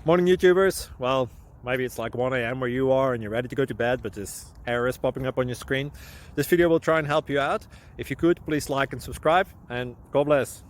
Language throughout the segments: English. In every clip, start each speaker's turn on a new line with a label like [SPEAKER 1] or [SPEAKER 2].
[SPEAKER 1] Morning YouTubers. Well, maybe it's like 1 a.m. where you are and you're ready to go to bed, but this error is popping up on your screen. This video will try and help you out. If you could, please like and subscribe, and God bless.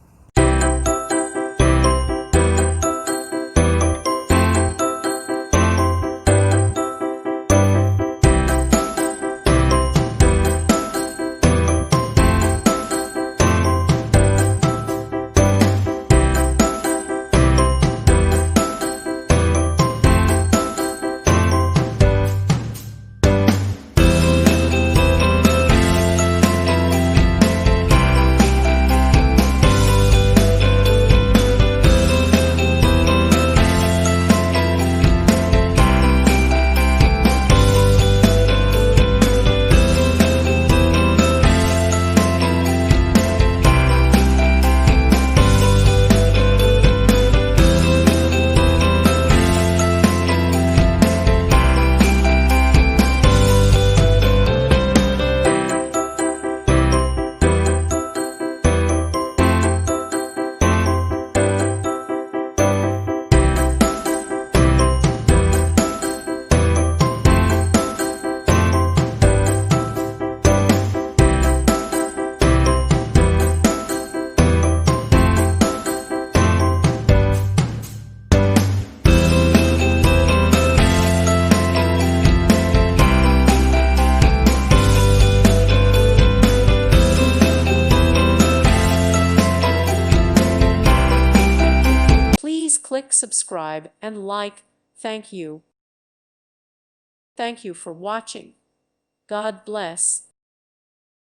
[SPEAKER 2] Please click subscribe and like. Thank you. Thank you for watching. God bless.